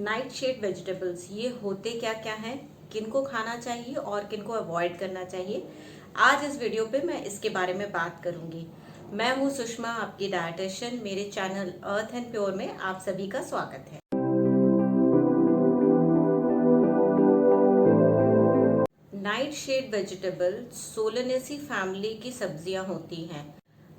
Night shade vegetables ये होते क्या क्या हैं, किनको खाना चाहिए और किनको अवॉइड करना चाहिए। आज इस वीडियो पे मैं इसके बारे में बात करूंगी। मैं हूं सुषमा, आपकी डायटिशियन। मेरे चैनल अर्थ एंड प्योर में आप सभी का स्वागत है। Nightshade vegetable Solanaceae family की सब्जियां होती हैं।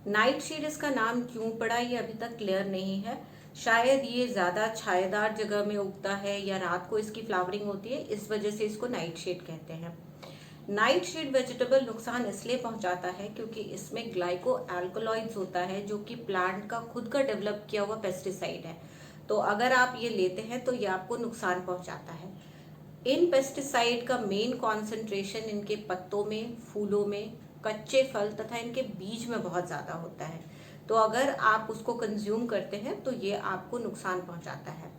नाइट शेड इसका नाम क्यों पड़ा ये अभी तक क्लियर नहीं है। शायद ये ज्यादा छायादार जगह में उगता है या रात को इसकी फ्लावरिंग होती है, इस वजह से इसको नाइट शेड कहते हैं। नाइट शेड वेजिटेबल नुकसान इसलिए पहुंचाता है क्योंकि इसमें ग्लाइको एल्कोलॉइड्स होता है, जो कि प्लांट का खुद का डेवलप किया हुआ पेस्टिसाइड है। तो अगर आप ये लेते हैं तो ये आपको नुकसान पहुंचाता है। इन पेस्टिसाइड का मेन कॉन्सेंट्रेशन इनके पत्तों में, फूलों में, कच्चे फल तथा इनके बीज में बहुत ज्यादा होता है। तो अगर आप उसको कंज्यूम करते हैं तो ये आपको नुकसान पहुंचाता है।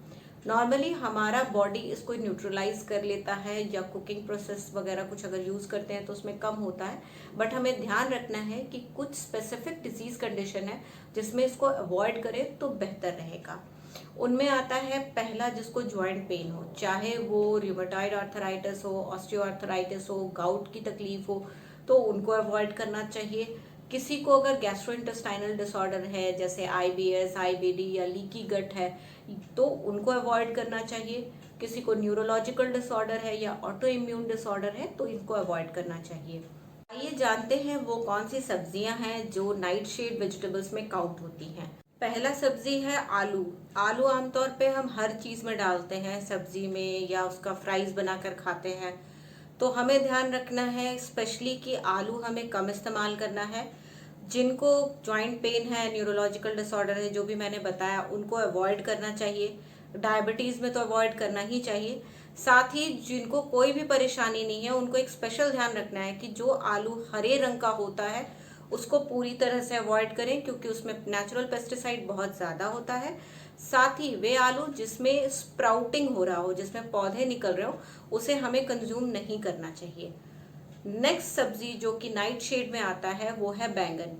नॉर्मली हमारा बॉडी इसको न्यूट्रलाइज कर लेता है, या कुकिंग प्रोसेस वगैरह कुछ अगर यूज करते हैं तो उसमें कम होता है। बट हमें ध्यान रखना है कि कुछ स्पेसिफिक डिजीज कंडीशन है जिसमें इसको अवॉइड करें तो बेहतर रहेगा। उनमें आता है पहला, जिसको ज्वाइंट पेन हो, चाहे वो रियूमेटॉइड आर्थराइटिस हो, ऑस्टियोआर्थराइटिस हो, गाउट की तकलीफ हो, तो उनको अवॉइड करना चाहिए। किसी को अगर गैस्ट्रोइंटेस्टाइनल डिसऑर्डर है, जैसे आईबीएस, आईबीडी या लीकी गट है, तो उनको अवॉइड करना चाहिए। किसी को न्यूरोलॉजिकल डिसऑर्डर है या ऑटो इम्यून डिसऑर्डर है तो इनको अवॉइड करना चाहिए। आइए जानते हैं वो कौन सी सब्जियां हैं जो नाइट शेड वेजिटेबल्स में काउंट होती हैं। पहला सब्जी है आलू। आलू आमतौर पे हम हर चीज में डालते हैं, सब्जी में, या उसका फ्राइज बनाकर खाते हैं। तो हमें ध्यान रखना है स्पेशली कि आलू हमें कम इस्तेमाल करना है। जिनको जॉइंट पेन है, न्यूरोलॉजिकल डिसऑर्डर है, जो भी मैंने बताया, उनको अवॉइड करना चाहिए। डायबिटीज में तो अवॉइड करना ही चाहिए। साथ ही जिनको कोई भी परेशानी नहीं है उनको एक स्पेशल ध्यान रखना है कि जो आलू हरे रंग का होता है उसको पूरी तरह से अवॉइड करें, क्योंकि उसमें नेचुरल पेस्टिसाइड बहुत ज्यादा होता है। साथ ही वे आलू जिसमें स्प्राउटिंग हो रहा हो, जिसमें पौधे निकल रहे हो, उसे हमें कंज्यूम नहीं करना चाहिए। नेक्स्ट सब्जी जो कि नाइट शेड में आता है वो है बैंगन।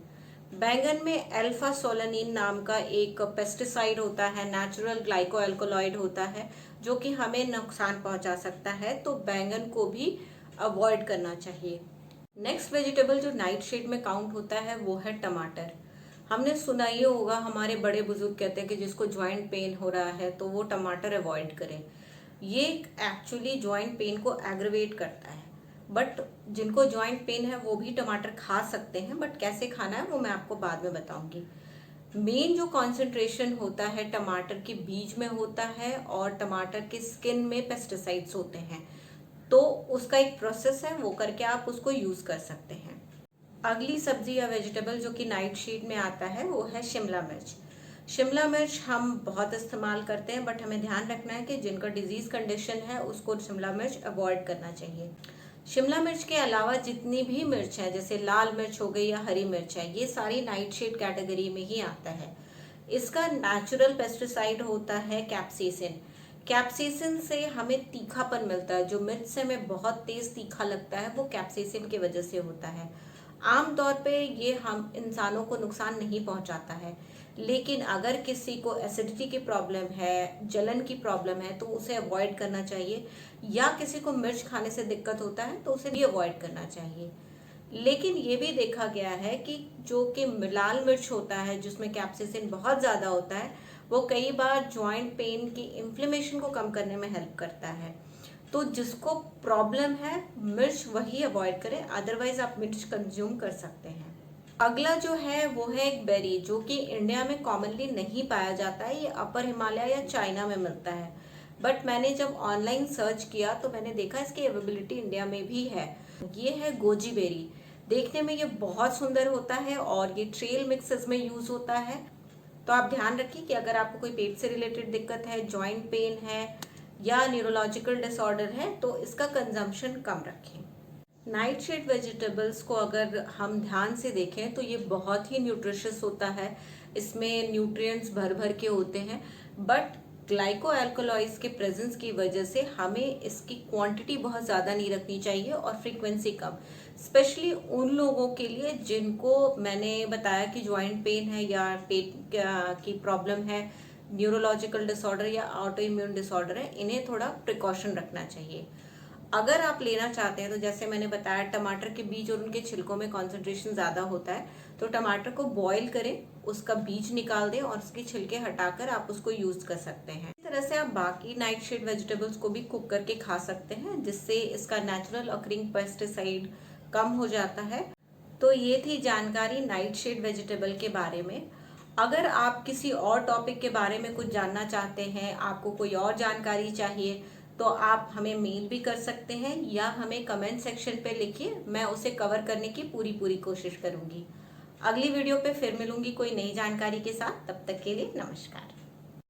बैंगन में अल्फा सोलानिन नाम का एक पेस्टिसाइड होता है, नेचुरल ग्लाइको एल्कोलॉइड होता है, जो कि हमें नुकसान पहुंचा सकता है। तो बैंगन को भी अवॉइड करना चाहिए। नेक्स्ट वेजिटेबल जो नाइट शेड में काउंट होता है वो है टमाटर। हमने सुना ही होगा, हमारे बड़े बुजुर्ग कहते हैं कि जिसको ज्वाइंट पेन हो रहा है तो वो टमाटर अवॉइड करें। ये एक्चुअली ज्वाइंट पेन को एग्रवेट करता है। बट जिनको ज्वाइंट पेन है वो भी टमाटर खा सकते हैं, बट कैसे खाना है वो मैं आपको बाद में बताऊंगी। मेन जो कॉन्सेंट्रेशन होता है टमाटर के बीज में होता है, और टमाटर के स्किन में पेस्टिसाइड्स होते हैं। तो उसका एक प्रोसेस है, वो करके आप उसको यूज कर सकते हैं। अगली सब्जी या वेजिटेबल जो कि नाइट शेड में आता है वो है शिमला मिर्च। शिमला मिर्च हम बहुत इस्तेमाल करते हैं, बट हमें ध्यान रखना है कि जिनका डिजीज कंडीशन है उसको शिमला मिर्च अवॉइड करना चाहिए। शिमला मिर्च के अलावा जितनी भी मिर्च है, जैसे लाल मिर्च हो गई या हरी मिर्च है, ये सारी नाइट शेड कैटेगरी में ही आता है। इसका नेचुरल पेस्टिसाइड होता है कैप्सिसिन। कैप्सिसिन से हमें तीखापन मिलता है। जो मिर्च से हमें बहुत तेज तीखा लगता है वो कैप्सिसिन की वजह से होता है। आमतौर पे ये हम इंसानों को नुकसान नहीं पहुंचाता है, लेकिन अगर किसी को एसिडिटी की प्रॉब्लम है, जलन की प्रॉब्लम है, तो उसे अवॉइड करना चाहिए। या किसी को मिर्च खाने से दिक्कत होता है तो उसे भी अवॉइड करना चाहिए। लेकिन ये भी देखा गया है कि जो कि लाल मिर्च होता है, जिसमें कैप्सिसिन बहुत ज़्यादा होता है, वो कई बार जॉइंट पेन की इन्फ्लेमेशन को कम करने में हेल्प करता है। तो जिसको प्रॉब्लम है मिर्च वही अवॉइड करें, अदरवाइज आप मिर्च कंज्यूम कर सकते हैं। अगला जो है वो है एक बेरी, जो कि इंडिया में कॉमनली नहीं पाया जाता है। ये अपर हिमालय या चाइना में मिलता है। बट मैंने जब ऑनलाइन सर्च किया तो मैंने देखा इसकी अवेलेबिलिटी इंडिया में भी है। ये है गोजी बेरी। देखने में ये बहुत सुंदर होता है और ये ट्रेल मिक्सेस में यूज होता है। तो आप ध्यान रखिए कि अगर आपको कोई पेट से रिलेटेड दिक्कत है, जॉइंट पेन है या न्यूरोलॉजिकल डिसऑर्डर है, तो इसका कंजम्पशन कम रखें। नाइट शेड वेजिटेबल्स को अगर हम ध्यान से देखें तो ये बहुत ही न्यूट्रिशियस होता है। इसमें न्यूट्रिएंट्स भर भर के होते हैं, बट ग्लाइको एल्कोलॉइड्स के प्रेजेंस की वजह से हमें इसकी क्वांटिटी बहुत ज़्यादा नहीं रखनी चाहिए और फ्रीक्वेंसी कम। स्पेशली उन लोगों के लिए जिनको मैंने बताया कि ज्वाइंट पेन है या पेट की प्रॉब्लम है, न्यूरोलॉजिकल डिसऑर्डर या ऑटो इम्यून डिसऑर्डर है, इन्हें थोड़ा प्रिकॉशन रखना चाहिए। अगर आप लेना चाहते हैं तो जैसे मैंने बताया, टमाटर के बीज और उनके छिलकों में कॉन्सेंट्रेशन ज़्यादा होता है, तो टमाटर को बॉईल करें, उसका बीज निकाल दें और उसके छिलके हटाकर आप उसको यूज़ कर सकते हैं। इस तरह से आप बाकी नाइटशेड वेजिटेबल्स को भी कुक करके खा सकते हैं, जिससे इसका नेचुरल ऑकरिंग पेस्टिसाइड कम हो जाता है। तो ये थी जानकारी नाइटशेड वेजिटेबल के बारे में। अगर आप किसी और टॉपिक के बारे में कुछ जानना चाहते हैं, आपको कोई और जानकारी चाहिए, तो आप हमें मेल भी कर सकते हैं या हमें कमेंट सेक्शन पे लिखिए, मैं उसे कवर करने की पूरी कोशिश करूंगी। अगली वीडियो पे फिर मिलूंगी कोई नई जानकारी के साथ। तब तक के लिए नमस्कार।